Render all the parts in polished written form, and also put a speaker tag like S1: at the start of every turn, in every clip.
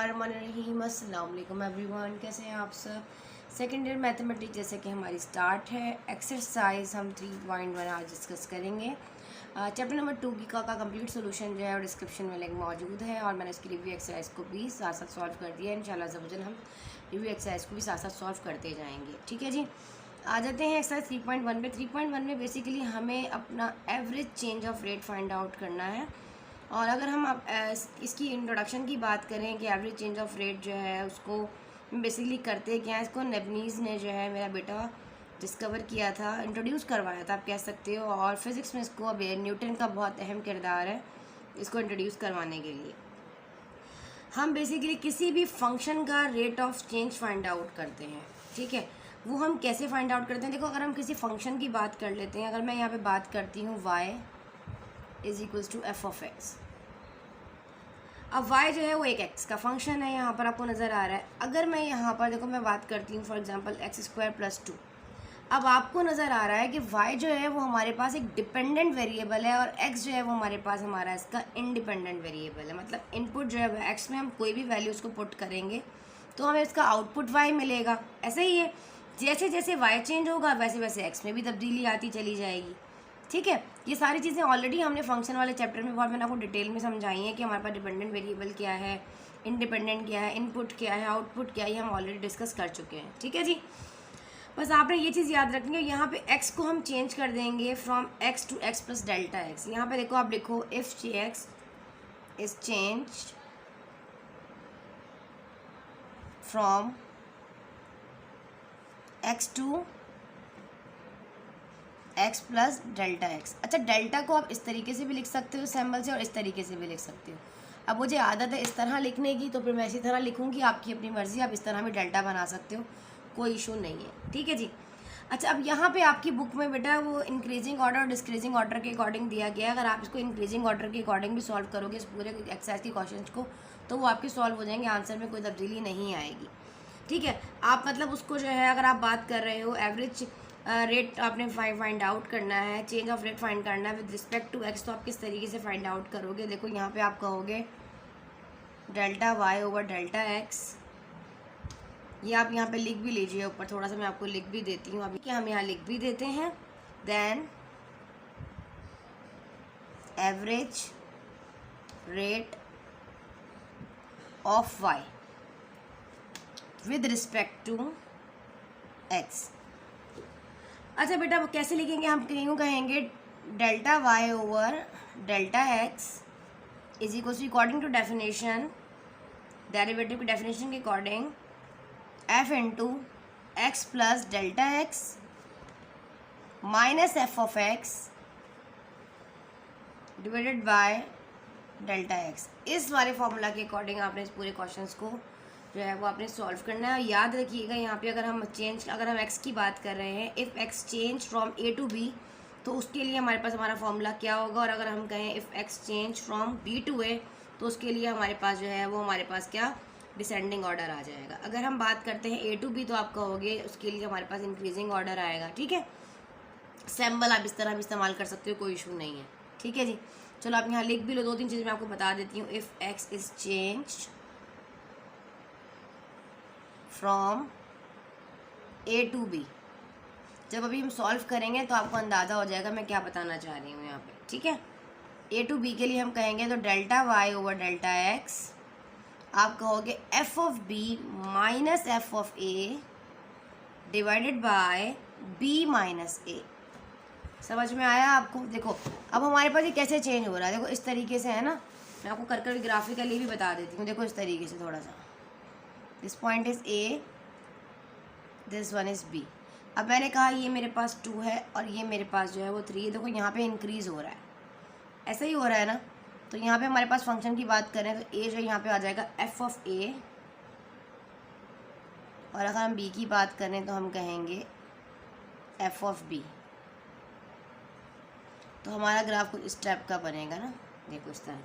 S1: बिस्मिल्लाहिर्रहमानिर्रहीम। अस्सलाम वालेकुम एवरीवन, कैसे हैं आप सब। सेकेंड ईयर मैथमेटिक्स जैसे कि हमारी स्टार्ट है। एक्सरसाइज हम 3.1 आज डिस्कस करेंगे। चैप्टर नंबर 2 का कंप्लीट सोल्यूशन जो है और डिस्क्रिप्शन में लिंक मौजूद है और मैंने उसकी रिव्यू एक्सरसाइज को भी साथ साथ सॉल्व कर दिया है। इंशाल्लाह ज़बरदस्त हम रिव्यू एक्सरसाइज को भी साथ साथ सॉल्व करते जाएंगे। ठीक है जी, आ जाते हैं एक्सरसाइज 3.1 पे। 3.1 में बेसिकली हमें अपना average change of rate find out करना है। और अगर हम इसकी इंट्रोडक्शन की बात करें कि एवरेज चेंज ऑफ रेट जो है उसको बेसिकली करते क्या है, इसको नेबनीज़ ने जो है मेरा बेटा डिस्कवर किया था, इंट्रोड्यूस करवाया था आप कह सकते हो। और फिज़िक्स में इसको अब न्यूटन का बहुत अहम किरदार है इसको इंट्रोड्यूस करवाने के लिए। हम बेसिकली किसी भी फंक्शन का rate of change find out करते हैं। ठीक है, वो हम कैसे फाइंड आउट करते हैं। देखो, अगर हम किसी फंक्शन की बात कर लेते हैं, अगर मैं यहाँ पे बात करती हूँ y is equals to F of X. अब y जो है वो एक x का फंक्शन है, यहाँ पर आपको नज़र आ रहा है। अगर मैं यहाँ पर देखो मैं बात करती हूँ फॉर एग्जांपल x² + 2, अब आपको नज़र आ रहा है कि y जो है वो हमारे पास एक डिपेंडेंट वेरिएबल है और x जो है वो हमारे पास हमारा इसका इंडिपेंडेंट वेरिएबल है। मतलब इनपुट जो है x में हम कोई भी वैल्यू उसको पुट करेंगे तो हमें इसका आउटपुट y मिलेगा। ऐसे ही है, जैसे जैसे y चेंज होगा वैसे वैसे x में भी तब्दीली आती चली जाएगी। ठीक है, ये सारी चीज़ें ऑलरेडी हमने फंक्शन वाले चैप्टर में बहुत मैंने आपको डिटेल में समझाई है कि हमारे पास डिपेंडेंट वेरिएबल क्या है, इंडिपेंडेंट क्या है, इनपुट क्या है, आउटपुट क्या है, ये हम ऑलरेडी डिस्कस कर चुके हैं। ठीक है जी, बस आपने ये चीज़ याद रखनी है। यहाँ पे x को हम चेंज कर देंगे from x to x + delta x। यहाँ पे देखो आप लिखो if x is change from x to x + delta x। अच्छा, डेल्टा को आप इस तरीके से भी लिख सकते हो सिंबल से और इस तरीके से भी लिख सकते हो। अब मुझे आदत है इस तरह लिखने की तो फिर मैं इसी तरह लिखूँगी, आपकी अपनी मर्ज़ी, आप इस तरह भी डेल्टा बना सकते हो, कोई इशू नहीं है। ठीक है जी। अच्छा, अब यहाँ पे आपकी बुक में बेटा वो इंक्रीजिंग ऑर्डर और डिस्क्रीजिंग ऑर्डर के अकॉर्डिंग दिया गया है। अगर आप इसको इंक्रीजिंग ऑर्डर के अकॉर्डिंग भी सॉल्व करोगे इस पूरे एक्सरसाइज के क्वेश्चन को तो वो आपके सॉल्व हो जाएंगे, आंसर में कोई तब्दीली नहीं आएगी। ठीक है, आप मतलब उसको जो है अगर आप बात कर रहे हो एवरेज रेट आपने फाइंड आउट करना है, चेंज ऑफ रेट फाइंड करना है विद रिस्पेक्ट टू एक्स, तो आप किस तरीके से फाइंड आउट करोगे। देखो यहाँ पे आप कहोगे delta y over delta x। ये आप यहाँ पे लिख भी लीजिए ऊपर, थोड़ा सा मैं आपको लिख भी देती हूँ अभी कि हम यहाँ लिख भी देते हैं। Then average rate of y with respect to x। अच्छा बेटा, कैसे लिखेंगे हम, क्यों कहेंगे delta y over delta x is equal to according to definition, derivative की डेफिनेशन के according f into X plus delta x minus F of x divided by delta x। इस वाले फॉर्मूला के अकॉर्डिंग आपने इस पूरे क्वेश्चंस को जो है वो आपने सॉल्व करना है। याद रखिएगा यहाँ पे अगर हम x की बात कर रहे हैं, if x change from a to b तो उसके लिए हमारे पास हमारा फॉर्मूला क्या होगा। और अगर हम कहें if x change from b to a तो उसके लिए हमारे पास जो है वो हमारे पास क्या डिसेंडिंग ऑर्डर आ जाएगा। अगर हम बात करते हैं a टू b तो आप कहोगे उसके लिए हमारे पास इंक्रीजिंग ऑर्डर आएगा। ठीक है, सिंबल आप इस तरह भी इस्तेमाल कर सकते हो, कोई इशू नहीं है। ठीक है जी, चलो आप यहाँ लिख भी लो। 2-3 चीज़ मैं आपको बता देती हूँ। If x is change from a to b, जब अभी हम सॉल्व करेंगे तो आपको अंदाज़ा हो जाएगा मैं क्या बताना चाह रही हूँ यहाँ पे। ठीक है, a टू b के लिए हम कहेंगे तो delta y over delta x, आप कहोगे f of b minus F of a divided by b minus a। समझ में आया आपको। देखो अब हमारे पास ये कैसे चेंज हो रहा है, देखो इस तरीके से है ना, मैं आपको कर ग्राफिकली भी बता देती हूँ। देखो इस तरीके से थोड़ा सा, this point is a, this one is b। अब मैंने कहा ये मेरे पास 2 है और ये मेरे पास जो है वो 3 है। देखो यहाँ पे इंक्रीज़ हो रहा है, ऐसा ही हो रहा है ना। तो यहाँ पे हमारे पास फंक्शन की बात करें तो a जो यहाँ पे आ जाएगा f ऑफ a, और अगर हम b की बात करें तो हम कहेंगे f ऑफ b। तो हमारा ग्राफ कुछ इस टाइप का बनेगा ना, देखो इस तरह,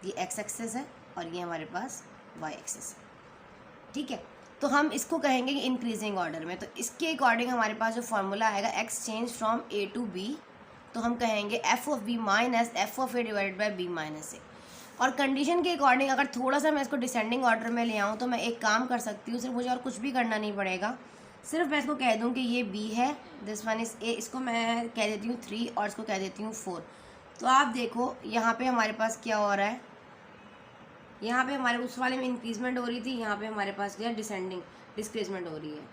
S1: ये x एक्सेस है और ये हमारे पास y एक्सेस है। ठीक है, तो हम इसको कहेंगे कि इंक्रीजिंग ऑर्डर में। तो इसके अकॉर्डिंग हमारे पास जो फॉर्मूला आएगा x change from a to b, तो हम कहेंगे f of b minus F of a divided by b minus a। और कंडीशन के अकॉर्डिंग अगर थोड़ा सा मैं इसको डिसेंडिंग ऑर्डर में ले आऊँ तो मैं एक काम कर सकती हूँ, सिर्फ मुझे और कुछ भी करना नहीं पड़ेगा। सिर्फ मैं इसको कह दूँ कि ये बी है, दिस वन इज़ ए, इसको मैं कह देती हूँ 3 और इसको कह देती हूँ 4। तो आप देखो यहाँ पे हमारे पास क्या हो रहा है, यहाँ पे हमारे उस वाले में इंक्रीजमेंट हो रही थी, यहाँ पे हमारे पास क्या डिसेंडिंग डिस्क्रीजमेंट हो रही है।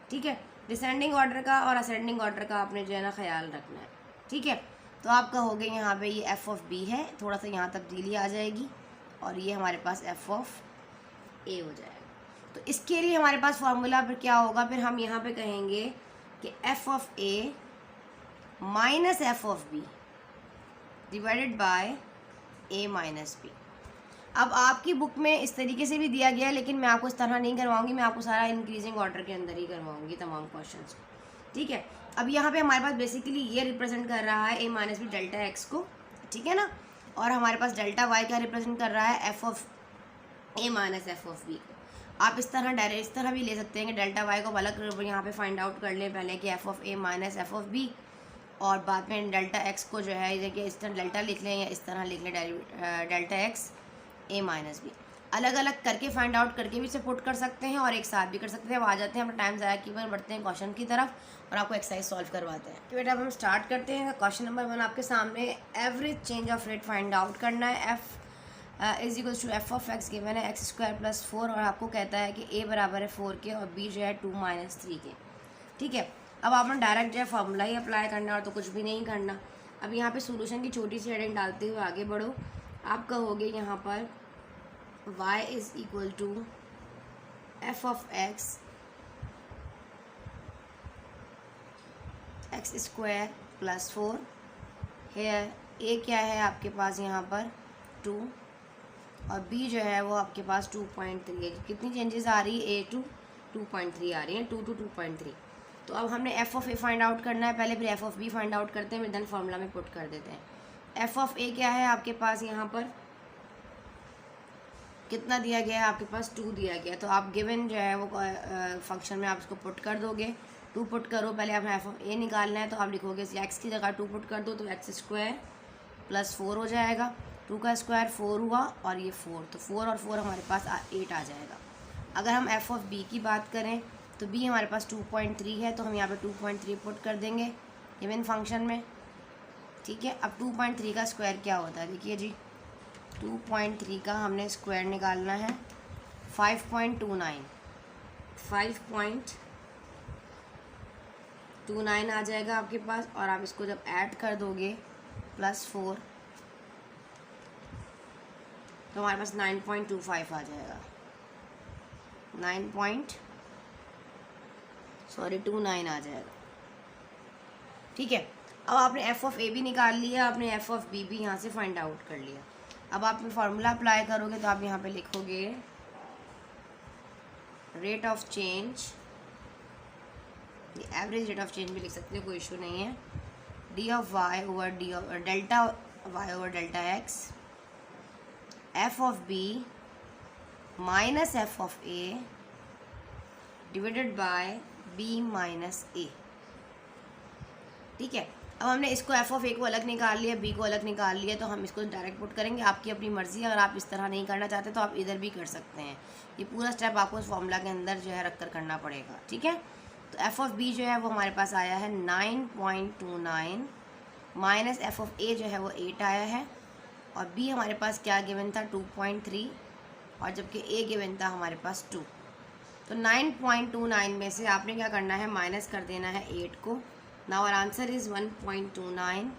S1: ठीक है, डिसेंडिंग ऑर्डर का और असेंडिंग ऑर्डर का आपने जो है ना ख्याल रखना है। ठीक है, तो आप कहोगे यहाँ पे ये एफ ऑफ बी है, थोड़ा सा यहाँ तब्दीली आ जाएगी और ये हमारे पास एफ ऑफ ए हो जाएगा। तो इसके लिए हमारे पास फार्मूला फिर क्या होगा, फिर हम यहाँ पे कहेंगे कि F of A minus F of B divided by A minus B. अब आपकी बुक में इस तरीके से भी दिया गया है, लेकिन मैं आपको इस तरह नहीं करवाऊंगी, मैं आपको सारा इंक्रीजिंग ऑर्डर के अंदर ही करवाऊंगी तमाम क्वेश्चंस को। ठीक है, अब यहाँ पे हमारे पास बेसिकली ये रिप्रेजेंट कर रहा है A minus B delta X को, ठीक है ना, और हमारे पास डेल्टा वाई क्या रिप्रेजेंट कर रहा है, F of A minus F of B को। आप इस तरह डायरेक्ट इस तरह भी ले सकते हैं कि डेल्टा वाई को अलग यहाँ पे फाइंड आउट कर लें पहले कि F of A minus F of B, और बाद में डेल्टा एक्स को जो है देखिए इस तरह डेल्टा लिख लें या इस तरह लिख लें डेल्टा एक्स ए माइनस बी। अलग अलग करके फाइंड आउट करके भी इसे पुट कर सकते हैं और एक साथ भी कर सकते हैं। अब आ जाते हैं, अपना टाइम ज़ाया की बढ़ते हैं क्वेश्चन की तरफ और आपको एक्सरसाइज सॉल्व करवाते हैं। तो बेटा अब हम स्टार्ट करते हैं। क्वेश्चन नंबर 1 आपके सामने, average change of rate find out करना है। F is equals to F of X given है एक्स स्क्वायर प्लस 4 और आपको कहता है कि ए बराबर है 4 के और बी जो है 2 माइनस 3 के। ठीक है, अब आपने डायरेक्ट जो है फॉर्मूला ही अप्लाई करना और तो कुछ भी नहीं करना। अब यहाँ पे सॉल्यूशन की छोटी सी हेडिंग डालते हुए आगे बढ़ो। आप कहोगे यहाँ पर y is equal to F of X X square plus 4 है। ए क्या है आपके पास यहाँ पर 2 और बी जो है वो आपके पास 2.3 है। कितनी चेंजेस आ रही है, ए टू 2.3 आ रही है, 2 to 2.3। तो अब हमने F of A find out करना है पहले, फिर F of B find out करते हैं, फिर देन फार्मूला में पुट कर देते हैं। एफ ऑफ ए क्या है आपके पास यहाँ पर कितना दिया गया है, आपके पास 2 दिया गया है। तो आप गिवन जो है वो फंक्शन में आप इसको पुट कर दोगे। 2 पुट करो, पहले आपने एफ ऑफ ए निकालना है तो आप लिखोगे एक्स की जगह 2 पुट कर दो तो एक्स स्क्वायर प्लस 4 हो जाएगा। 2 का स्क्वायर 4 हुआ और ये 4, तो 4 और 4 हमारे पास 8 आ जाएगा। अगर हम एफ ऑफ बी की बात करें तो बी हमारे पास 2.3 है, तो हम यहाँ पे 2.3 पुट कर देंगे गिवन फंक्शन में। ठीक है, अब 2.3 का स्क्वायर क्या होता है, देखिए जी 2.3 का हमने स्क्वायर निकालना है 5.29 आ जाएगा आपके पास। और आप इसको जब ऐड कर दोगे प्लस 4 तो हमारे पास 9.25 आ जाएगा, 29 आ जाएगा। ठीक है, अब आपने एफ ऑफ ए भी निकाल लिया, आपने एफ ऑफ बी भी यहाँ से फाइंड आउट कर लिया। अब आप फार्मूला अप्लाई करोगे तो आप यहाँ पे लिखोगे rate of change, average rate of change भी लिख सकते हो, कोई इशू नहीं है। D of Y over D of delta Y over delta X, F of B minus F of A divided by B minus A. ठीक है, अब हमने इसको एफ ऑफ ए को अलग निकाल लिया, बी को अलग निकाल लिया, तो हम इसको डायरेक्ट पुट करेंगे। आपकी अपनी मर्ज़ी, अगर आप इस तरह नहीं करना चाहते तो आप इधर भी कर सकते हैं। ये पूरा स्टेप आपको इस फॉर्मूला के अंदर जो है रख कर करना पड़ेगा। ठीक है, तो एफ ऑफ बी जो है वो हमारे पास आया है 9.29 माइनस एफ ऑफ ए जो है वो 8 आया है, और बी हमारे पास क्या गिवन था 2.3 और जबकि ए गिवन था हमारे पास 2। तो 9.29 में से आपने क्या करना है, माइनस कर देना है 8 को। नाउ आवर आंसर इज़ 1.29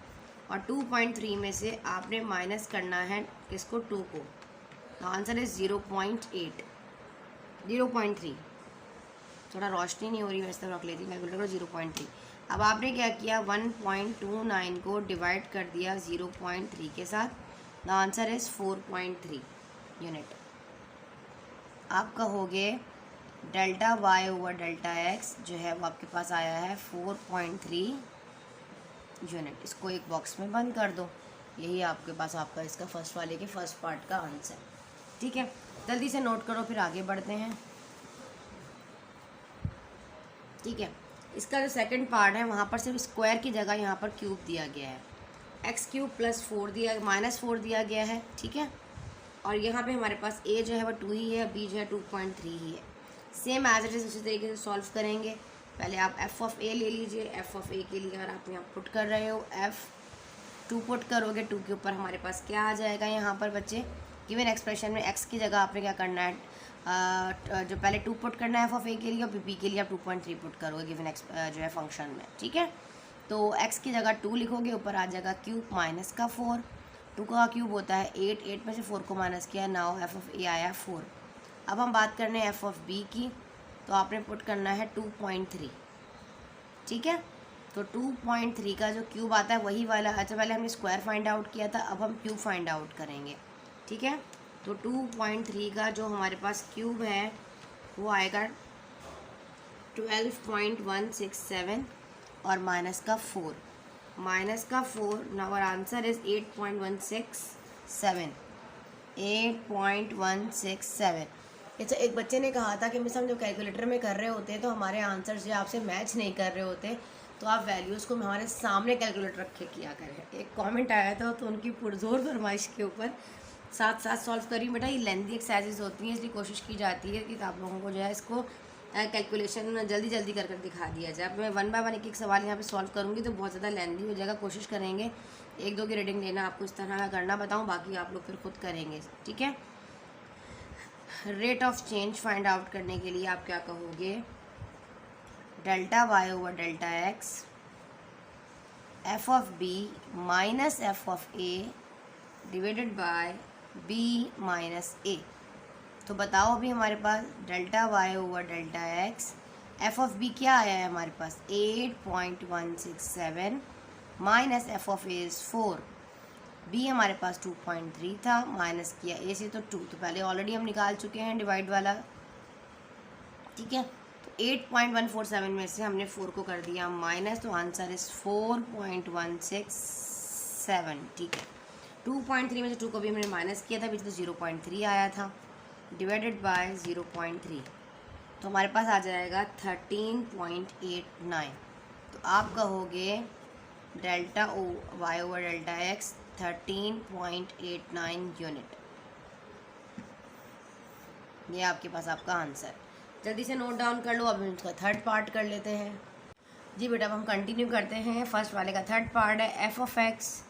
S1: और 2.3 में से आपने माइनस करना है किसको, 2 को। Now answer is 0.3। थोड़ा रोशनी नहीं हो रही, वैसे रख लेती कैलकुलेटर, 0.3। अब आपने क्या किया, 1.29 को डिवाइड कर दिया 0.3 के साथ। The answer is 4.3 unit. आप कहोगे delta Y over delta X जो है वो आपके पास आया है 4.3 यूनिट। इसको एक बॉक्स में बंद कर दो, यही आपके पास आपका इसका फर्स्ट वाले के फर्स्ट पार्ट का आंसर। ठीक है, जल्दी से नोट करो फिर आगे बढ़ते हैं। ठीक है, इसका जो सेकंड पार्ट है वहाँ पर सिर्फ स्क्वायर की जगह यहाँ पर क्यूब दिया गया है। एक्स क्यूब प्लस 4 दिया -4 दिया गया है, ठीक है। और यहाँ पे हमारे पास ए जो है वो 2 ही है, बी जो है 2.3 ही है। सेम एज इट इज़ उसी तरीके से सॉल्व करेंगे। पहले आप एफ ऑफ ए ले लीजिए। एफ ऑफ ए के लिए अगर आप यहाँ पुट कर रहे हो एफ 2 पुट करोगे, 2 के ऊपर हमारे पास क्या आ जाएगा यहाँ पर बच्चे, गिवन एक्सप्रेशन में एक्स की जगह आपने क्या करना है, जो पहले 2 पुट करना है एफ ऑफ ए के लिए, और बी के लिए आप 2.3 पुट करोगे गिवन एक्स जो है फंक्शन में, ठीक है। तो एक्स की जगह 2 लिखोगे, ऊपर आ जाएगा क्यूब माइनस का 4, 2 का क्यूब होता है 8, 8 में से 4 को माइनस किया, नाउ एफ ऑफ ए आया 4। अब हम बात करने हैं एफ ऑफ बी की, तो आपने पुट करना है 2.3, ठीक है। तो 2.3 का जो क्यूब आता है वही वाला, अच्छा पहले हमने स्क्वायर फाइंड आउट किया था, अब हम क्यूब फाइंड आउट करेंगे, ठीक है। तो 2.3 का जो हमारे पास क्यूब है वो आएगा 12.167 और माइनस का 4, नाउ आवर आंसर इज 8.167, 8.167। अच्छा, एक बच्चे ने कहा था कि मिस हम जब कैलकुलेटर में कर रहे होते हैं तो हमारे आंसर्स जो आपसे मैच नहीं कर रहे होते, तो आप वैल्यूज़ को हमारे सामने कैलकुलेटर रख के किया करें। एक कमेंट आया था तो उनकी पुरजोर फरमाइश के ऊपर साथ साथ सॉल्व करी। बेटा ये लेंथी एक्सरसाइजेज होती हैं, इसलिए कोशिश की जाती है कि आप लोगों को जो है इसको कैलकुलेशन जल्दी जल्दी कर दिखा दिया जाए। अब मैं 1 बाय 1 एक सवाल यहाँ पे सॉल्व करूँगी तो बहुत ज़्यादा लेंथी हो जाएगा। कोशिश करेंगे 1-2 की रीडिंग लेना आपको इस तरह का करना बताऊँ, बाकी आप लोग फिर खुद करेंगे, ठीक है। Rate of change find out करने के लिए आप क्या कहोगे, delta Y over delta X F of B minus F of A divided by B minus A. तो बताओ अभी हमारे पास delta Y over delta X, F of B क्या आया है हमारे पास 8.167 minus F of A is 4, B हमारे पास 2.3 था, माइनस किया ए से तो 2, तो पहले ऑलरेडी हम निकाल चुके हैं डिवाइड वाला, ठीक है। तो 8.147 में से हमने 4 को कर दिया माइनस, तो आंसर इज़ 4.167, ठीक है। 2.3 में से 2 को भी हमने माइनस किया था, बीच तो 0.3 आया था, डिवाइडेड बाय 0.3, तो हमारे पास आ जाएगा 13.89। तो आप कहोगे डेल्टा ओ Y over delta X 13.89 unit. ये आपके पास आपका आंसर। जल्दी से नोट डाउन कर लो। अब हम इसका थर्ड पार्ट कर लेते हैं। जी बेटा, अब हम कंटिन्यू करते हैं। फर्स्ट वाले का थर्ड पार्ट है F of X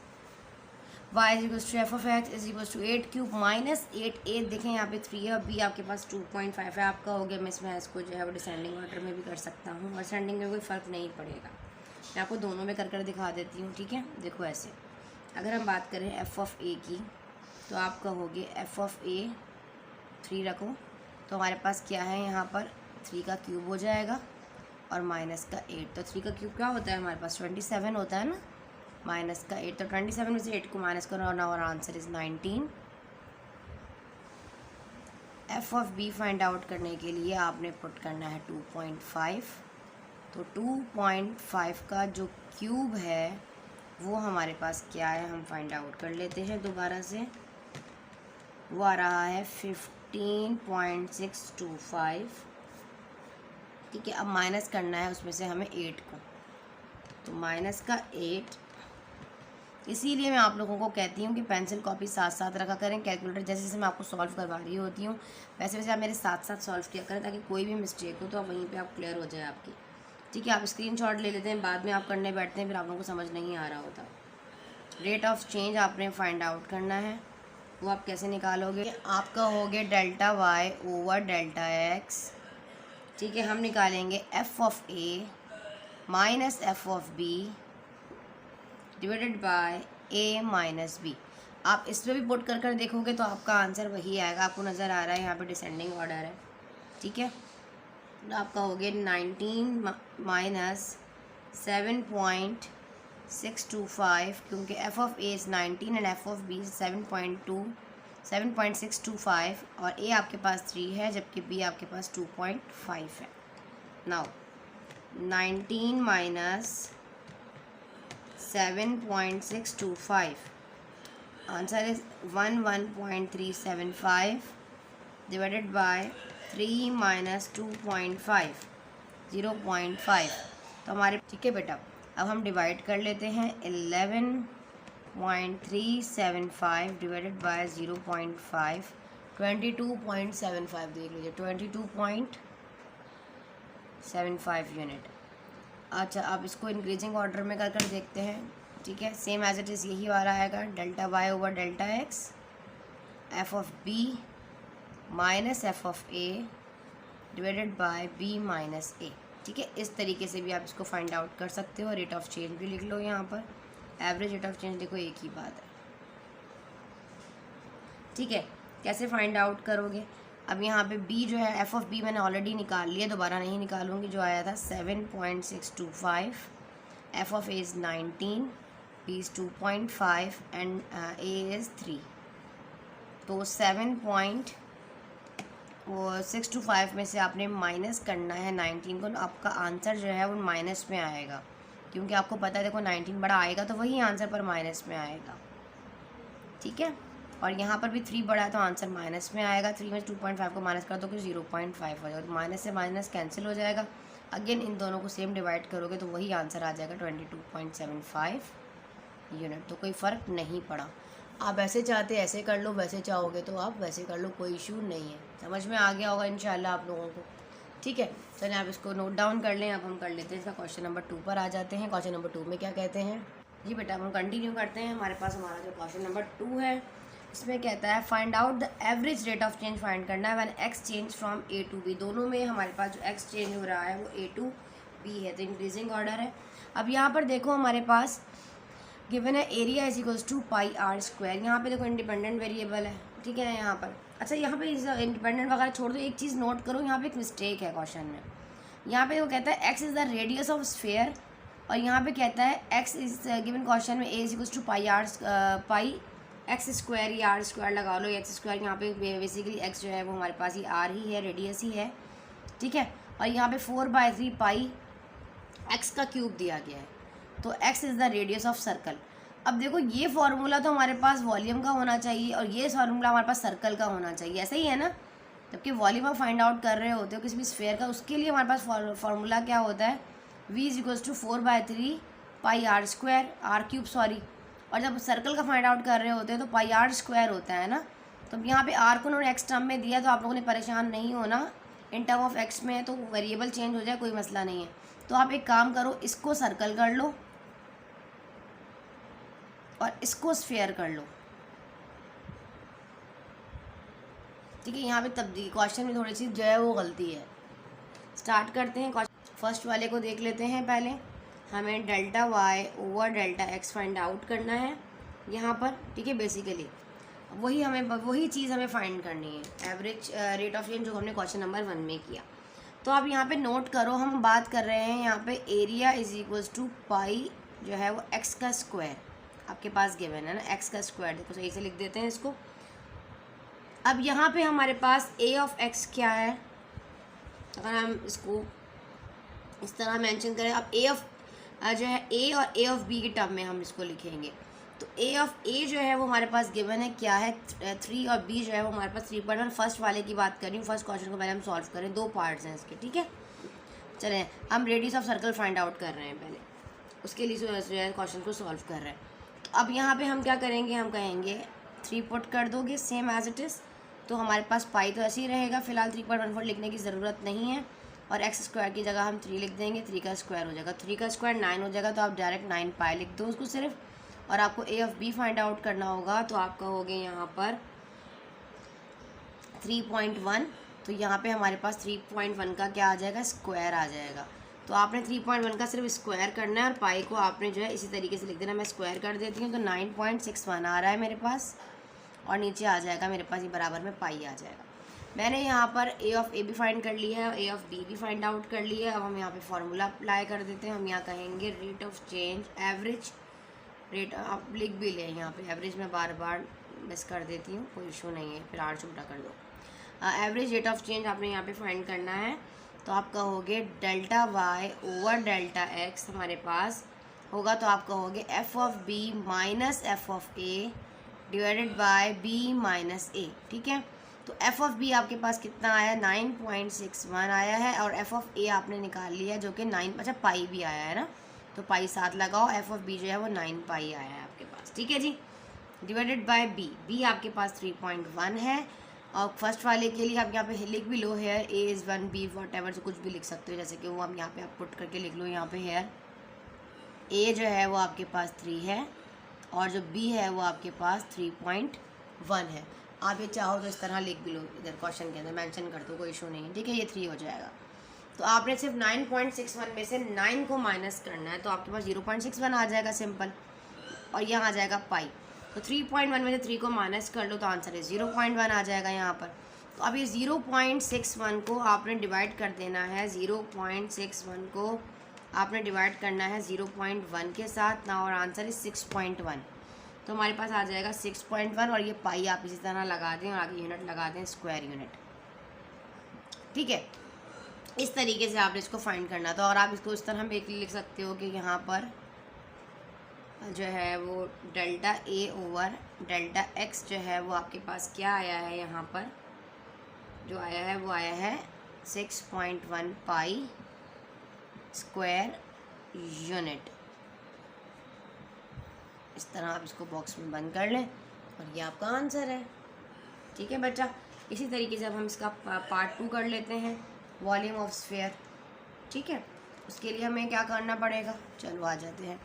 S1: Y is equals to F of X is equals to 8 cube minus 8 8 देखें यहाँ पे 3 है और बी आपके पास 2.5 है। आपका हो गया मिस, मैं इसको जो है वो डिसेंडिंग ऑर्डर में भी कर सकता हूँ और असेंडिंग में कोई फ़र्क नहीं पड़ेगा। मैं आपको दोनों में कर दिखा देती हूँ, ठीक है। देखो ऐसे, अगर हम बात करें एफ ऑफ ए की, तो आप कहोगे एफ ऑफ ए 3 रखो, तो हमारे पास क्या है यहाँ पर 3 का क्यूब हो जाएगा और माइनस का 8। तो 3 का क्यूब क्या होता है हमारे पास 27 होता है ना, माइनस का 8, तो 27 में से 8 को माइनस करो और answer is 19। F of B find out करने के लिए आपने पुट करना है 2.5, तो 2.5 का जो क्यूब है वो हमारे पास क्या है हम फाइंड आउट कर लेते हैं दोबारा से। वो आ रहा है 15.625, ठीक है। अब माइनस करना है उसमें से हमें 8 को, तो माइनस का 8। इसीलिए मैं आप लोगों को कहती हूँ कि पेंसिल कॉपी साथ साथ रखा करें। कैलकुलेटर जैसे जैसे मैं आपको सॉल्व करवा रही होती हूँ वैसे वैसे आप मेरे साथ साथ सॉल्व किया करें, ताकि कोई भी मिस्टेक हो तो आप वहीं पे आप क्लियर हो जाए आपकी, ठीक है। आप स्क्रीनशॉट ले लेते हैं, बाद में आप करने बैठते हैं, फिर आप लोगों को समझ नहीं आ रहा होता। रेट ऑफ चेंज आपने फाइंड आउट करना है, वो आप कैसे निकालोगे, आप कहोगे delta Y over delta X, ठीक है। हम निकालेंगे F of A minus F of B divided by A minus B. आप इस पर भी पुट कर देखोगे तो आपका आंसर वही आएगा। आपको नज़र आ रहा है यहाँ पे डिसेंडिंग ऑर्डर है, ठीक है। तो आप कहोगे 19 माइनस 7.625, क्योंकि F of A is 19 and F of B 7.625 और ए आपके पास 3 है जबकि बी आपके पास 2.5 है। Now 19 minus 7.625, answer is 11.375 divided by 3 minus 2.5 0.5। तो हमारे, ठीक है बेटा, अब हम डिवाइड कर लेते हैं 11 0.375 डिवाइडेड बाय 0.5, 22.75 देख लीजिए, 22.75 यूनिट। अच्छा, अब इसको इंक्रीजिंग ऑर्डर में कर देखते हैं। ठीक है, सेम एज इट इज़ यही वाला आएगा, delta Y over delta X F of B minus F of A divided by B minus A. ठीक है, इस तरीके से भी आप इसको फाइंड आउट कर सकते हो। रेट ऑफ चेंज भी लिख लो यहाँ पर, एवरेज रेट ऑफ चेंज देखो एक ही बात है। ठीक है, कैसे फाइंड आउट करोगे? अब यहाँ पे b जो है एफ ऑफ बी मैंने ऑलरेडी निकाल लिया, दोबारा नहीं निकालूंगी। जो आया था 7.625, F of A is 19, b is 2.5 and a is 3। तो 7.625 में से आपने माइनस करना है 19 को, आपका आंसर जो है वो माइनस में आएगा, क्योंकि आपको पता है देखो 19 बड़ा आएगा तो वही आंसर पर माइनस में आएगा। ठीक है, और यहाँ पर भी 3 बड़ा है तो आंसर माइनस में आएगा। 3 में 2.5 को माइनस कर दो कि 0.5 हो जाएगा, तो माइनस से माइनस कैंसिल हो जाएगा। अगेन इन दोनों को सेम डिवाइड करोगे तो वही आंसर आ जाएगा 22.75 यूनिट। तो कोई फ़र्क नहीं पड़ा। आप ऐसे चाहते ऐसे कर लो, वैसे चाहोगे तो आप वैसे कर लो, कोई इशू नहीं है। समझ में आ गया होगा इंशाल्लाह आप लोगों को। ठीक है, चलिए आप इसको नोट डाउन कर लें। अब हम कर लेते हैं इसका क्वेश्चन नंबर 2 पर आ जाते हैं। क्वेश्चन नंबर 2 में क्या कहते हैं जी बेटा, हम कंटिन्यू करते हैं। हमारे पास हमारा जो क्वेश्चन नंबर 2 है इसमें कहता है find out the average rate of change find करना है when X change from A to B. दोनों में हमारे पास जो एक्स चेंज हो रहा है वो ए टू बी है, तो इंक्रीजिंग ऑर्डर है। अब यहाँ पर देखो हमारे पास गिवन है area is equals to pi R square. यहाँ पे देखो इंडिपेंडेंट वेरिएबल है। ठीक है, यहाँ पर अच्छा यहाँ पे इंडिपेंडेंट वगैरह छोड़ दो, एक चीज़ नोट करो, यहाँ पे एक मिस्टेक है क्वेश्चन में। यहाँ पे वो कहता है x is the radius of sphere, और यहाँ पे कहता है एक्स इज गिवन क्वेश्चन में A is equals to pi X square, या आर स्क्वायर लगा लो, एक्स स्क्वायर। यहाँ पे बेसिकली एक्स जो है वो हमारे पास ही आर ही है, रेडियस ही है। ठीक है, और यहाँ पे 4/3 पाई एक्स का क्यूब दिया गया है, तो x is the radius of circle. अब देखो ये फार्मूला तो हमारे पास वॉल्यूम का होना चाहिए और ये फार्मूला हमारे पास सर्कल का होना चाहिए, ऐसा ही है ना। जबकि वॉल्यूम आप फाइंड आउट कर रहे होते हो किसी भी स्फेयर का, उसके लिए हमारे पास फार्मूला क्या होता है, v is equals to 4/3 pi R square, R cube sorry. और जब सर्कल का फाइंड आउट कर रहे होते हैं तो पाई आर स्क्वायर होता है ना। तो यहाँ पे आर को उन्होंने एक्स टर्म में दिया, तो आप लोगों ने परेशान नहीं होना, इन टर्म ऑफ एक्स में है तो वेरिएबल चेंज हो जाए कोई मसला नहीं है। तो आप एक काम करो, इसको सर्कल कर लो और इसको स्फेयर कर लो। ठीक है, यहाँ पे तब्दीली क्वेश्चन में थोड़ी सी जो है वो गलती है। स्टार्ट करते हैं, फर्स्ट वाले को देख लेते हैं पहले। हमें delta Y over delta X find out करना है यहाँ पर। ठीक है, बेसिकली वही चीज़ हमें फाइंड करनी है, एवरेज रेट ऑफ चेंज जो हमने क्वेश्चन नंबर 1 में किया। तो आप यहाँ पे नोट करो, हम बात कर रहे हैं यहाँ पे एरिया इज इक्वल्स टू पाई जो है वो एक्स का स्क्वायर आपके पास गिवन है ना, एक्स का स्क्वायर। देखो सही से लिख देते हैं इसको। अब यहाँ पे हमारे पास ए ऑफ एक्स क्या है, अगर हम इसको इस तरह मेंशन करें, अब ए ऑफ जो है ए और ए ऑफ बी के टर्म में हम इसको लिखेंगे। तो ए ऑफ ए जो है वो हमारे पास गिवन है क्या है 3, और बी जो है वो हमारे पास 3.1। फर्स्ट वाले की बात कर रही हूँ, फर्स्ट क्वेश्चन को पहले हम सॉल्व करें, 2 पार्ट्स हैं इसके। ठीक है, चलें हम radius of circle find out कर रहे हैं, पहले उसके लिए जो है क्वेश्चन को सॉल्व कर रहे हैं। तो अब यहाँ पे हम क्या करेंगे, हम कहेंगे 3 पुट कर दोगे सेम एज इट इज़, तो हमारे पास पाई तो ऐसे ही रहेगा। फिलहाल 3.14 लिखने की ज़रूरत नहीं है, और एक्स स्क्वायर की जगह हम 3 लिख देंगे, 3 का स्क्वायर हो जाएगा, 3 का स्क्वायर 9 हो जाएगा। तो आप डायरेक्ट 9 पाई लिख दो उसको सिर्फ, और आपको ए ऑफ बी फाइंड आउट करना होगा। तो आप कहोगे यहाँ पर 3.1, तो यहाँ पे हमारे पास 3.1 का क्या आ जाएगा, स्क्वायर आ जाएगा। तो आपने 3.1 का सिर्फ स्क्वायर करना है, और पाई को आपने जो है इसी तरीके से लिख देना। मैं स्क्वायर कर देती हूँ, तो 9.61 आ रहा है मेरे पास, और नीचे आ जाएगा मेरे पास ये बराबर में पाई आ जाएगा। मैंने यहाँ पर ए ऑफ ए भी फाइंड कर लिया है, ए ऑफ बी भी फाइंड आउट कर लिया है। अब हम यहाँ पे फार्मूला अप्लाई कर देते हैं। हम यहाँ कहेंगे rate of change average rate, आप लिख भी लें यहाँ पे एवरेज, मैं बार बार मिस कर देती हूँ, कोई इशू नहीं है, फिर 8 छोटा कर दो। एवरेज रेट ऑफ चेंज आपने यहाँ पे फाइंड करना है। तो आप कहोगे delta Y over delta X हमारे पास होगा, तो आप कहोगे F of B minus F of A divided by B minus A. ठीक है, तो एफ ऑफ बी आपके पास कितना आया, 9.61 आया है, और एफ ऑफ ए आपने निकाल लिया जो कि 9, अच्छा पाई भी आया है ना, तो पाई 7 लगाओ, एफ ऑफ बी जो है वो 9 पाई आया है आपके आपके पास, ठीक है जी, डिवाइडेड बाय बी आपके पास 3.1 है। और फर्स्ट वाले के लिए आप यहाँ पे लिख भी लो here A is 1 B whatever, जो कुछ भी लिख सकते हो, जैसे कि वो हम यहाँ पे आप पुट करके लिख लो। यहाँ पे हेयर ए जो है वो आपके पास 3 है और जो बी है वो आपके पास 3.1 है। आप ये चाहो तो इस तरह लिख भी लो, इधर क्वेश्चन के अंदर मेंशन कर दो, कोई इशू नहीं है, ठीक है। ये 3 हो जाएगा। तो आपने सिर्फ 9.61 में से 9 को माइनस करना है, तो आपके पास 0.61 आ जाएगा सिंपल, और यहाँ आ जाएगा पाई। तो 3.1 में से 3 को माइनस कर लो तो आंसर है 0.1 आ जाएगा यहाँ पर। तो अब ये 0.61 को आपने डिवाइड कर देना है, 0.61 को आपने डिवाइड करना है 0.1 के साथ ना, और आंसर इज 6.1। तो हमारे पास आ जाएगा 6.1, और ये पाई आप इसी तरह लगा दें और आगे यूनिट लगा दें, स्क्वायर यूनिट, ठीक है। इस तरीके से आपने इसको फाइंड करना था। और आप इसको इस तरह भी लिख सकते हो कि यहाँ पर जो है वो delta A over delta X जो है वो आपके पास क्या आया है, यहाँ पर जो आया है वो आया है 6.1 पाई स्क्वायर यूनिट। इस तरह आप इसको बॉक्स में बंद कर लें और ये आपका आंसर है, ठीक है बच्चा। इसी तरीके से अब हम इसका पार्ट 2 कर लेते हैं, वॉल्यूम ऑफ स्फीयर, ठीक है। उसके लिए हमें क्या करना पड़ेगा, चलो आ जाते हैं,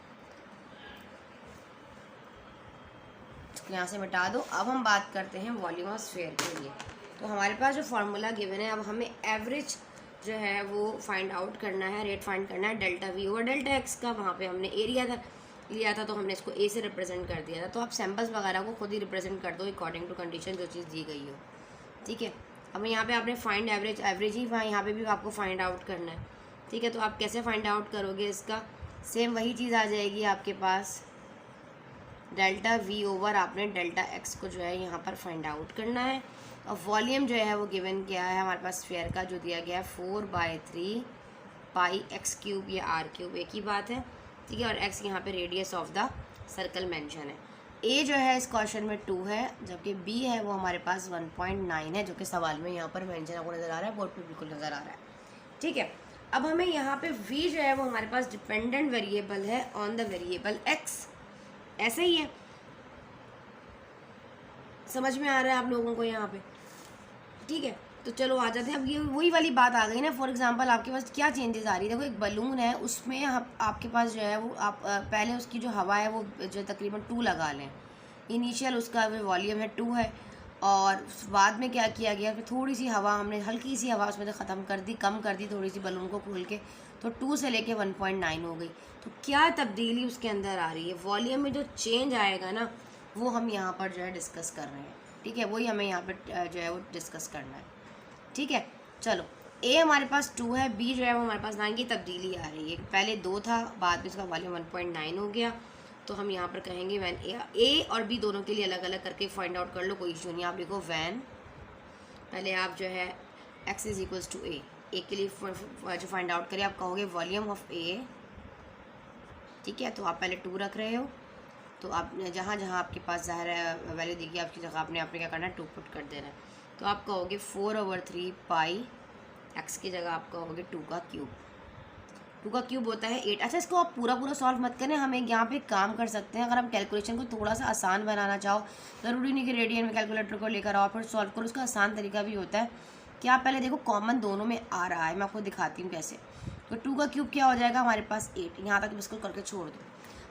S1: इसको यहाँ से मिटा दो। अब हम बात करते हैं वॉल्यूम ऑफ स्फीयर के लिए। तो हमारे पास जो फार्मूला गिवन है, अब हमें एवरेज जो है वो फाइंड आउट करना है, रेट फाइंड करना है delta V over delta x का। वहाँ पे हमने एरिया लिया था, तो हमने इसको ए से रिप्रेजेंट कर दिया था। तो आप सैम्पल्स वगैरह को खुद ही रिप्रेजेंट कर दो अकॉर्डिंग टू कंडीशन जो चीज़ दी गई हो, ठीक है। अब यहाँ पे आपने फाइंड एवरेज ही यहाँ पे भी आपको फाइंड आउट करना है, ठीक है। तो आप कैसे फाइंड आउट करोगे इसका, सेम वही चीज़ आ जाएगी आपके पास, डेल्टा वी ओवर आपने डेल्टा एक्स को जो है यहाँ पर फाइंड आउट करना है। और वॉल्यूम जो है वो गिवन क्या है हमारे पास स्फीयर का, जो दिया गया है 4/3 पाई एक्स क्यूब या आर क्यूब, एक ही बात है, ठीक है। और एक्स यहाँ पे radius of the circle mention है। ए जो है इस क्वेश्चन में 2 है, जबकि बी है वो हमारे पास 1.9 है, जो कि सवाल में यहाँ पर मेंशन आपको नज़र आ रहा है, बोर्ड पे बिल्कुल नज़र आ रहा है, ठीक है। अब हमें यहाँ पे वी जो है वो हमारे पास डिपेंडेंट वेरिएबल है ऑन द वेरिएबल एक्स, ऐसे ही है, समझ में आ रहा है आप लोगों को यहाँ पे, ठीक है। तो चलो आ जाते हैं। अब ये वही वाली बात आ गई ना, फॉर एग्जांपल आपके पास क्या चेंजेस आ रही है, देखो एक बलून है, उसमें आपके पास जो है वो आप पहले उसकी जो हवा है वो जो तकरीबन 2 लगा लें, इनिशियल उसका वॉल्यूम है 2 है, और बाद में क्या किया गया, फिर थोड़ी सी हवा हमने हल्की सी हवा उसमें से ख़त्म कर दी, कम कर दी थोड़ी सी बलून को खोल के, तो 2 से लेके 1.9 हो गई। तो क्या तब्दीली उसके अंदर आ रही है, वॉल्यूम में जो चेंज आएगा ना वो हम यहाँ पर जो है डिस्कस कर रहे हैं, ठीक है। वही हमें यहाँ पर जो है वो डिस्कस करना है, ठीक है। चलो ए हमारे पास 2 है, बी जो है वो हमारे पास 9 की तब्दीली आ रही है, पहले 2 था, बाद में इसका वॉल्यूम 1.9 हो गया। तो हम यहाँ पर कहेंगे वैन ए और बी दोनों के लिए अलग अलग करके फाइंड आउट कर लो, कोई इशू नहीं। आप लिखो वैन, पहले आप जो है एक्स इज इक्वल्स टू ए के लिए जो फाइंड आउट करें, आप कहोगे वॉल्यूम ऑफ ए, ठीक है। तो आप पहले 2 रख रहे हो, तो आप जहाँ जहाँ आपके पास ज़ाहिर है वैल्यू देखिए आपकी जगह आपने क्या करना है, 2 पुट कर देना है। तो आप कहोगे 4/3 पाई एक्स की जगह आप कहोगे 2 का क्यूब, 2 का क्यूब होता है 8। अच्छा, इसको आप पूरा सॉल्व मत करें, हम एक यहाँ पे काम कर सकते हैं, अगर हम कैलकुलेशन को थोड़ा सा आसान बनाना चाहो, ज़रूरी नहीं कि रेडियन में कैलकुलेटर को लेकर आओ फिर सॉल्व करो, उसका आसान तरीका भी होता है कि आप पहले देखो कॉमन दोनों में आ रहा है, मैं आपको दिखाती हूँ कैसे। तो 2 का क्यूब क्या हो जाएगा हमारे पास 8, यहाँ तक इसको करके छोड़ दो।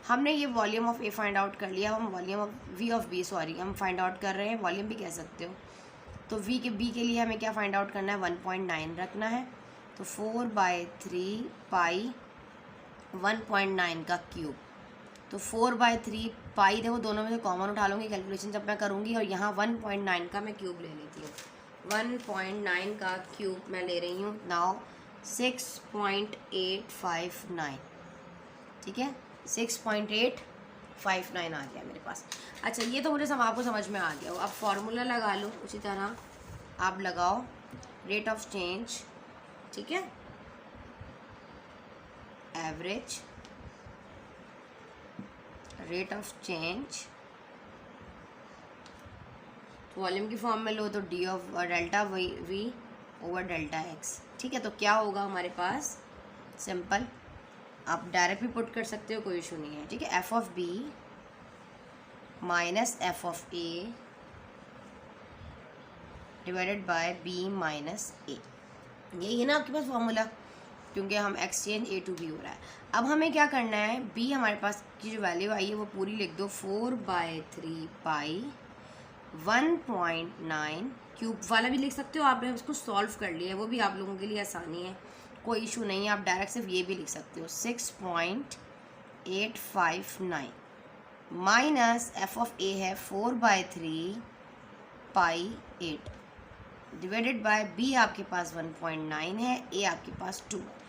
S1: हमने ये volume of A find out कर लिया, हम volume of V of B हम फाइंड आउट कर रहे हैं, वॉल्यूम भी कह सकते हो। तो बी के लिए हमें क्या फाइंड आउट करना है, 1.9 रखना है। तो 4/3 पाई 1.9 का क्यूब, तो 4/3 पाई देखो दोनों में से कॉमन उठा लूँगी कैलकुलेशन जब मैं करूँगी, और यहाँ 1.9 का मैं क्यूब ले लेती हूँ, 1.9 का क्यूब मैं ले रही हूँ। नाउ 6.859, ठीक है, 6.859 आ गया मेरे पास। अच्छा, ये तो मुझे आपको समझ में आ गया हो। अब फॉर्मूला लगा लो, उसी तरह आप लगाओ रेट ऑफ चेंज, ठीक है, average rate of change, volume की फॉर्म में लो तो D of delta V over delta X, ठीक है। तो क्या होगा हमारे पास, सिंपल आप डायरेक्ट भी पुट कर सकते हो, कोई इशू नहीं है, ठीक है। F of B minus F of A divided by B minus A. यही है ना आपके पास फॉर्मूला, क्योंकि हम एक्सचेंज ए टू बी हो रहा है। अब हमें क्या करना है, बी हमारे पास की जो वैल्यू आई है वो पूरी लिख दो, 4/3 पाई 1.9 क्यूब वाला भी लिख सकते हो आपने, उसको सॉल्व कर लिया है, वो भी आप लोगों के लिए आसानी है, कोई इशू नहीं है। आप डायरेक्ट सिर्फ ये भी लिख सकते हो 6.859 माइनस एफ ऑफ ए है 4/3 पाई 8 डिवाइडेड बाय बी आपके पास 1.9 है, ए आपके पास 2 है।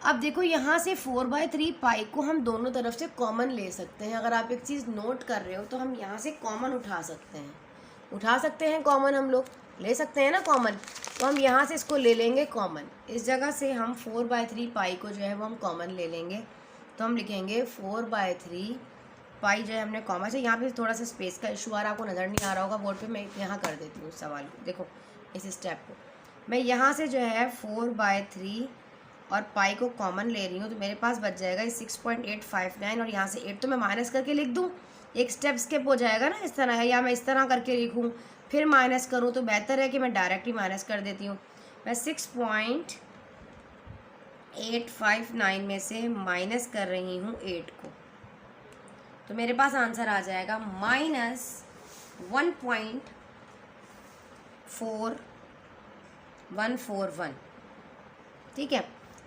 S1: अब देखो यहाँ से 4/3 पाई को हम दोनों तरफ से कॉमन ले सकते हैं। अगर आप एक चीज़ नोट कर रहे हो तो हम यहाँ से कॉमन उठा सकते हैं कॉमन, हम लोग ले सकते हैं ना कॉमन। तो हम यहाँ से इसको ले लेंगे कॉमन, इस जगह से हम 4/3 पाई को जो है वो हम कॉमन ले लेंगे। तो हम लिखेंगे 4/3 पाई जो है हमने कॉमन से, यहाँ पे थोड़ा सा स्पेस का इशू आ रहा, आपको नज़र नहीं आ रहा होगा बोर्ड पे, मैं यहाँ कर देती हूँ सवाल को। देखो इस स्टेप को मैं यहाँ से जो है 4/3 और पाई को कॉमन ले रही हूँ, तो मेरे पास बच जाएगा 6.859 और यहाँ से 8 तो मैं माइनस करके लिख दूँ, एक स्टेप स्किप हो जाएगा ना इस तरह, या मैं इस तरह करके लिखूँ फिर माइनस करूँ, तो बेहतर है कि मैं डायरेक्ट ही माइनस कर देती हूँ। मैं 6.859 में से माइनस कर रही हूँ 8 को, तो मेरे पास आंसर आ जाएगा -1.4141। ठीक है,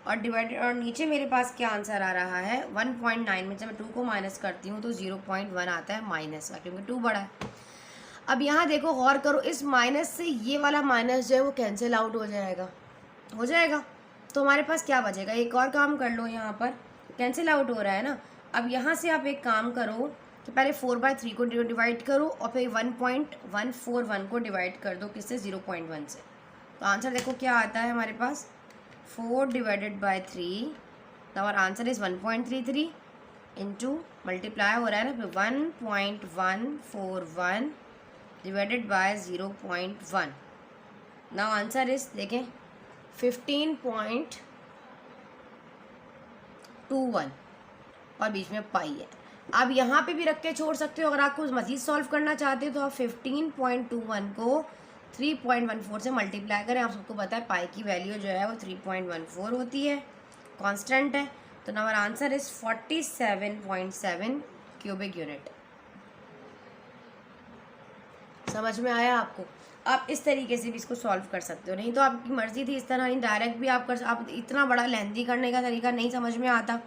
S1: और डिवाइडेड, और नीचे मेरे पास क्या आंसर आ रहा है 1.9 में जब मैं 2 को माइनस करती हूँ तो 0.1 आता है माइनस का, क्योंकि 2 बड़ा है। अब यहाँ देखो गौर करो, इस माइनस से ये वाला माइनस जो है वो कैंसिल आउट हो जाएगा, तो हमारे पास क्या बचेगा। एक और काम कर लो, यहाँ पर कैंसिल आउट हो रहा है ना। अब यहाँ से आप एक काम करो कि पहले 4/3 को डिवाइड करो और फिर 1.141 को डिवाइड कर दो, किससे, 0.1 से। तो आंसर देखो क्या आता है हमारे पास, 4/3, और आंसर इज़ 1.33 इंटू मल्टीप्लाई हो रहा है ना, फिर 1.141 divided by 0.1। Now answer is देखें 15.21 और बीच में पाई है। आप यहाँ पे भी रख के छोड़ सकते हो, अगर आपको मज़ीद सॉल्व करना चाहते हो तो आप 15.21 को 3.14 से मल्टीप्लाई करें। आप सबको पता है पाई की वैल्यू जो है वो 3.14 होती है, कांस्टेंट है। तो number answer is 47.7 cubic unit. समझ में आया आपको। आप इस तरीके से भी इसको सॉल्व कर सकते हो, नहीं तो आपकी मर्ज़ी थी इस तरह नहीं, डायरेक्ट भी आप कर, आप इतना बड़ा लेंथी करने का तरीका नहीं समझ में आता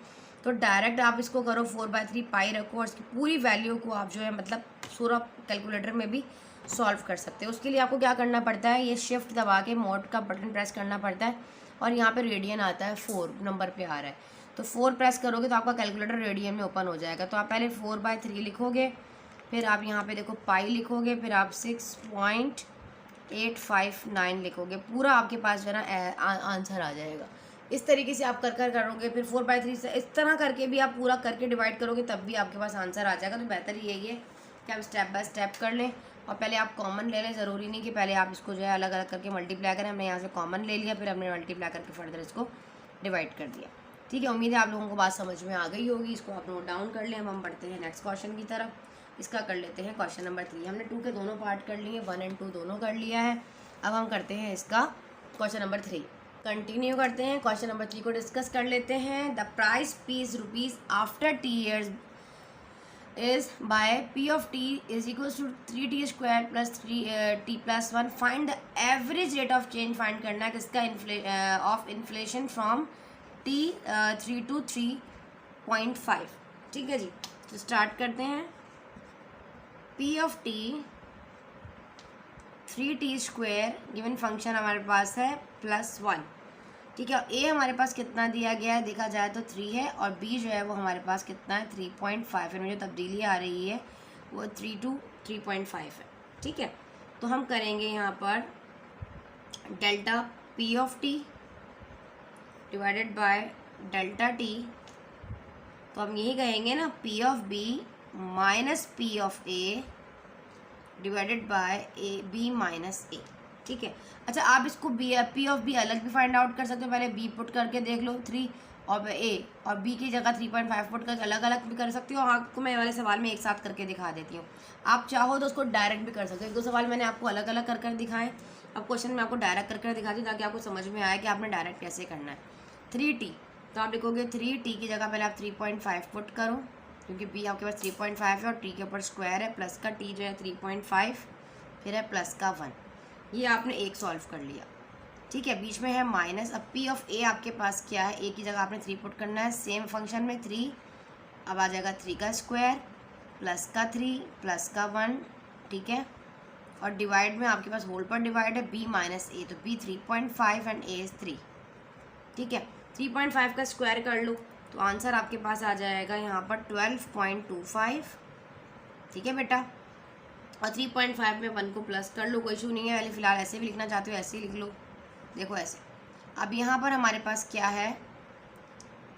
S1: तो डायरेक्ट आप इसको करो 4/3 पाई रखो और इसकी पूरी वैल्यू को आप जो है मतलब पूरा कैलकुलेटर में भी सॉल्व कर सकते हो। उसके लिए आपको क्या करना पड़ता है, ये शिफ्ट दबा के मोड का बटन प्रेस करना पड़ता है और यहाँ पे रेडियन आता है, 4 नंबर पे आ रहा है, तो 4 प्रेस करोगे तो आपका कैलकुलेटर रेडियन में ओपन हो जाएगा। तो आप पहले 4/3 लिखोगे, फिर आप यहाँ पे देखो पाई लिखोगे, फिर आप 6.859 लिखोगे, पूरा आपके पास जो है ना आंसर आ जाएगा। इस तरीके से आप कर करोगे, फिर 4/3 से इस तरह करके भी आप पूरा करके डिवाइड करोगे तब भी आपके पास आंसर आ जाएगा। तो बेहतर यही है कि आप स्टेप बाय स्टेप कर लें और पहले आप कॉमन ले लें। ज़रूरी नहीं कि पहले आप इसको जो है अलग अलग करके मल्टीप्लाई करें। हमने यहाँ से कॉमन ले लिया, फिर हमने मल्टीप्लाई करके फर्दर इसको डिवाइड कर दिया। ठीक है, उम्मीद है आप लोगों को बात समझ में आ गई होगी। इसको आप नोट डाउन कर लें। अब हम बढ़ते हैं नेक्स्ट क्वेश्चन की तरफ। इसका कर लेते हैं क्वेश्चन नंबर 3। हमने 2 के दोनों पार्ट कर लिए, 1 और 2 दोनों कर लिया है। अब हम करते हैं इसका क्वेश्चन नंबर 3, कंटिन्यू करते हैं। क्वेश्चन नंबर 3 को डिस्कस कर लेते हैं। The price piece rupees after T years is by P of T is equals to 3t² plus 3t plus 1. Find the average rate of change. Find करना है किसका, of inflation from T3 to 3.5। ठीक है जी, तो start करते हैं। P of T 3t² given function हमारे पास है +1। ठीक है, A हमारे पास कितना दिया गया है, देखा जाए तो 3 है, और B जो है वो हमारे पास कितना है 3.5 है। में जो तब्दीली आ रही है वो 3 to 3.5 है। ठीक है, तो हम करेंगे यहाँ पर delta P of T divided by delta T। तो हम यही कहेंगे ना, P of B minus P of A divided by B minus A। ठीक है, अच्छा आप इसको P of B अलग भी फाइंड आउट कर सकते हो। पहले B पुट करके देख लो, 3 और ए और बी की जगह 3.5 फुट का अलग अलग भी कर सकती हूँ। आपको मैं वाले सवाल में एक साथ करके दिखा देती हूँ। आप चाहो तो उसको डायरेक्ट भी कर सकते हो। एक दो सवाल मैंने आपको अलग अलग कर कर दिखाए, अब क्वेश्चन में आपको डायरेक्ट कर दिखाती हूँ ताकि आपको समझ में आए कि आपने डायरेक्ट कैसे करना है। 3t, तो आप लिखोगे 3t की जगह पहले आप 3.5 पुट करो, क्योंकि b आपके पास 3.5 है और t के ऊपर स्क्वायर है, प्लस का t जो है 3.5, फिर है प्लस का 1। ये आपने एक सॉल्व कर लिया, ठीक है। बीच में है माइनस। अब p ऑफ a आपके पास क्या है, a की जगह आपने 3 पुट करना है, सेम फंक्शन में 3, अब आ जाएगा 3 का स्क्वायर प्लस का 3 प्लस का 1, ठीक है। और डिवाइड में आपके पास होल पर डिवाइड है b माइनस a, तो b 3.5 एंड a इज़ 3, ठीक है। 3.5 का स्क्वायर कर लो तो आंसर आपके पास आ जाएगा यहाँ पर 12.25, ठीक है बेटा। और 3.5 में 1 को प्लस कर लो, कोई इशू नहीं है। पहले फिलहाल ऐसे भी लिखना चाहते हो ऐसे ही लिख लो, देखो ऐसे। अब यहाँ पर हमारे पास क्या है,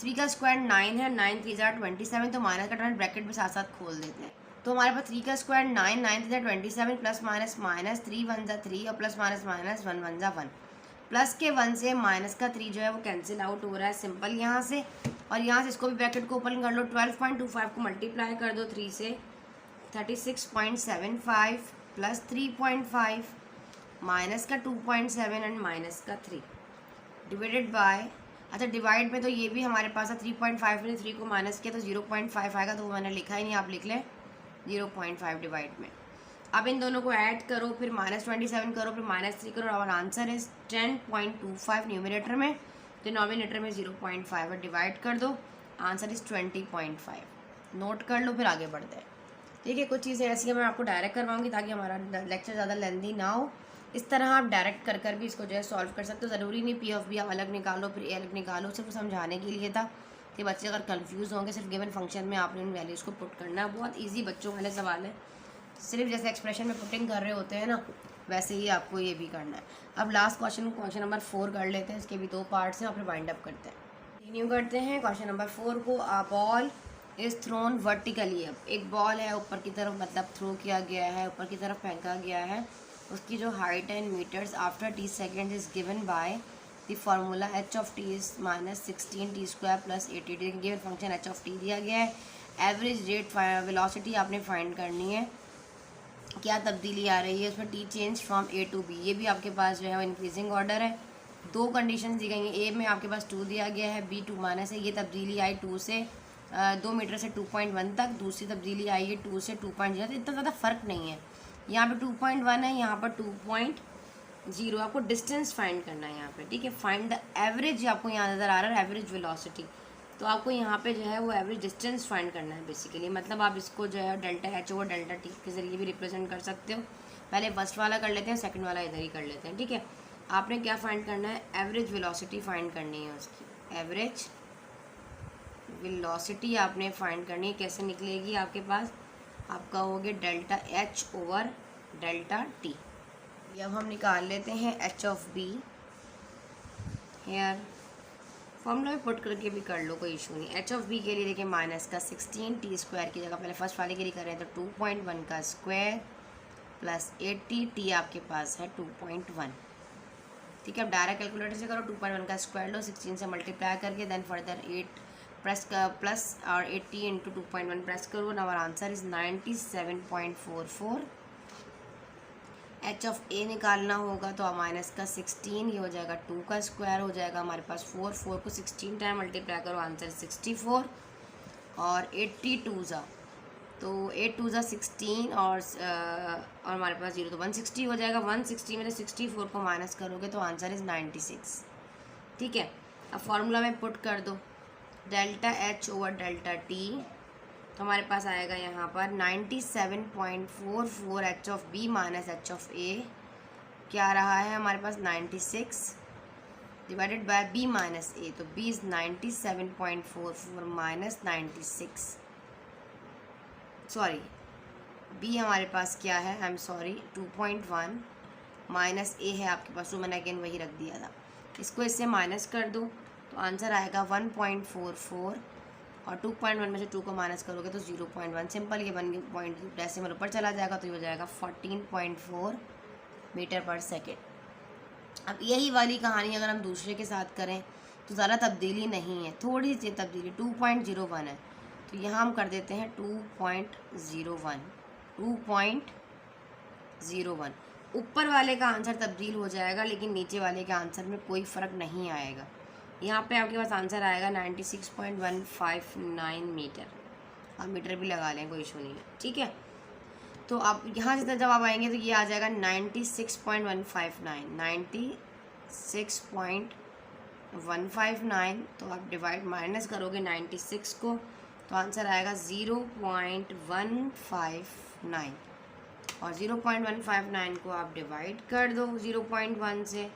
S1: 3 का स्क्वायर 9 है, 9 3 ज़ा 27, तो माइनस का टर्न ब्रैकेट में साथ साथ खोल देते हैं। तो हमारे पास 3 का स्क्वायर 9, 9 3 ज़ा 27, प्लस माइनस माइनस 3 1 ज़ा 3 और प्लस माइनस माइनस 1 1 ज़ा 1। प्लस के 1 से माइनस का 3 जो है वो कैंसिल आउट हो रहा है सिंपल यहाँ से, और यहाँ से इसको भी ब्रैकेट को ओपन कर लो। 12.25 को मल्टीप्लाई कर दो 3 से, 36.75 प्लस 3.5 माइनस का 2.7 एंड माइनस का 3 डिवाइडेड बाय, अच्छा डिवाइड में तो ये भी हमारे पास है 3.5 में 3 को माइनस किया तो 0.5 आएगा, तो वो मैंने लिखा ही नहीं, आप लिख लें 0.5 डिवाइड में। अब इन दोनों को ऐड करो, फिर -27 करो, फिर -3 करो, और आंसर इज 10.25 न्यूमिनेटर में, डिनोमिनेटर में 0.5 और डिवाइड कर दो, आंसर इज 20.5। नोट कर लो, फिर आगे बढ़ते हैं, ठीक है। कुछ चीज़ें ऐसी हैं मैं आपको डायरेक्ट करवाऊंगी ताकि हमारा लेक्चर ज़्यादा लेंदी ना हो। इस तरह आप डायरेक्ट कर भी इसको जो है सॉल्व कर सकते हो। ज़रूरी नहीं पी ऑफ बी आप अलग निकालो फिर ए अलग निकालो, सिर्फ समझाने के लिए था कि बच्चे अगर कंफ्यूज होंगे, सिर्फ गिवन फंक्शन में आपने उन वैल्यूज़ को पुट करना है। बहुत ईजी बच्चों वाले सवाल है, सिर्फ जैसे एक्सप्रेशन में पुटिंग कर रहे होते हैं ना, वैसे ही आपको ये भी करना है। अब लास्ट क्वेश्चन नंबर 4 कर लेते हैं, इसके भी 2 पार्ट्स हैं और फिर वाइंड अप करते हैं। कंटिन्यू करते हैं क्वेश्चन नंबर 4 को। आ बॉल इज़ थ्रोन वर्टिकली, अब एक बॉल है ऊपर की तरफ, मतलब थ्रो किया गया है, ऊपर की तरफ फेंका गया है, उसकी जो हाइट है in meters after t second is given by the formula h of t is -16t² plus 80t। Given function h of t दिया गया है। एवरेज रेट वेलोसिटी आपने फाइंड करनी है, क्या तब्दीली आ रही है उसमें, T change from A to B, ये भी आपके पास जो है वो इंक्रीजिंग ऑर्डर है। 2 कंडीशन दी गई हैं, ए में आपके पास 2 दिया गया है, बी 2 माइनस है। ये तब्दीली आई 2 से 2 मीटर से 2.1 तक, दूसरी तब्दीली आई है 2 से 2.0, तो इतना ज़्यादा फ़र्क नहीं है। यहाँ पे 2.1 है, यहाँ पर 2.0, आपको डिस्टेंस फाइंड करना है यहाँ पे, ठीक है। फाइंड द एवरेज आपको यहाँ नज़र आ रहा है, एवरेज वेलोसिटी, तो आपको यहाँ पे जो है वो एवरेज डिस्टेंस फाइंड करना है बेसिकली। मतलब आप इसको जो है delta H over delta T के ज़रिए भी रिप्रेजेंट कर सकते हो। पहले फर्स्ट वाला कर लेते हैं, सेकंड वाला इधर ही कर लेते हैं, ठीक है। आपने क्या फाइंड करना है, एवरेज वेलोसिटी फाइंड करनी है उसकी। एवरेज वेलोसिटी आपने फाइंड करनी है, कैसे निकलेगी आपके पास, आप कहोगे delta H over delta T. अब हम निकाल लेते हैं H of B, here formula में पुट करके भी कर लो, कोई इशू नहीं। एच ऑफ बी के लिए देखिए माइनस का 16t² की जगह पहले फर्स्ट वाले के लिए कर रहे हैं तो 2.1 का स्क्वायर प्लस 80t आपके पास है 2.1, ठीक है। अब डायरेक्ट कैलकुलेटर से करो, 2.1 का स्क्वायर लो, 16 से मल्टीप्लाई करके देन फर्दर 8 प्रेस का प्लस और 80 इंटू 2.1 प्रेस करो, और आंसर इज 97.44। एच ऑफ ए निकालना होगा तो माइनस का 16, ये हो जाएगा 2 का स्क्वायर हो जाएगा हमारे पास 4 को 16 टाइम मल्टीप्लाई करो, आंसर 64, और 82 ज़ा तो 8 2 ज़ा 16 और हमारे पास 0 तो 160 हो जाएगा। 160 में से 64 को माइनस करोगे तो आंसर इज़ 96, ठीक है। अब फार्मूला में पुट कर दो delta H over delta T, तो हमारे पास आएगा यहाँ पर 97.44 H of B minus H of A, क्या रहा है हमारे पास 96 divided by B minus A, तो B is 97.44 minus 96, sorry B हमारे पास क्या है, I am sorry 2.1 minus A है आपके पास, तो मैंने अगेन वही रख दिया था। इसको इससे माइनस कर दो तो आंसर आएगा 1.44, और 2.1 में से 2 को माइनस करोगे तो 0.1, सिंपल। ये 1 पॉइंट डेसिमल ऊपर चला जाएगा तो ये हो जाएगा 14.4 मीटर पर सेकेंड। अब यही वाली कहानी अगर हम दूसरे के साथ करें तो ज़्यादा तब्दीली नहीं है, थोड़ी सी तब्दीली 2.01 है, तो यहाँ हम कर देते हैं 2.01। 2.01 ऊपर वाले का आंसर तब्दील हो जाएगा, लेकिन नीचे वाले के आंसर में कोई फ़र्क नहीं आएगा। यहाँ पे आपके पास आंसर आएगा 96.159 मीटर। आप मीटर भी लगा लें, कोई इशू नहीं है, ठीक है। तो आप यहाँ से जब आप आएंगे तो ये आ जाएगा 96.159, 96.159। तो आप डिवाइड माइनस करोगे 96 को, तो आंसर आएगा 0.159, और 0.159 को आप डिवाइड कर दो 0.1 से।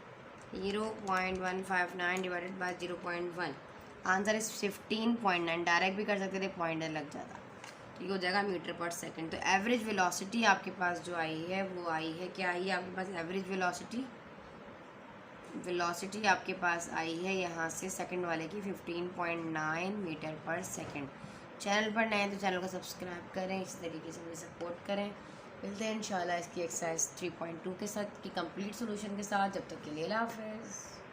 S1: 0.159 divided by 0.1, answer is 15.9। Direct भी कर सकते थे, पॉइंटर लग जाता, ठीक हो जाएगा मीटर पर सेकंड। तो एवरेज वेलोसिटी आपके पास जो आई है वो आई है, क्या आई है आपके पास एवरेज वेलोसिटी आपके पास आई है यहाँ से सेकंड वाले की 15.9 मीटर पर सेकंड। चैनल पर नए हैं तो चैनल को सब्सक्राइब करें, इस तरीके से मुझे सपोर्ट करें। मिलते हैं इंशाल्लाह इसकी एक्सरसाइज 3.2 के साथ की कंप्लीट सोल्यूशन के साथ। जब तक के लिए अल्लाह हाफ़िज़।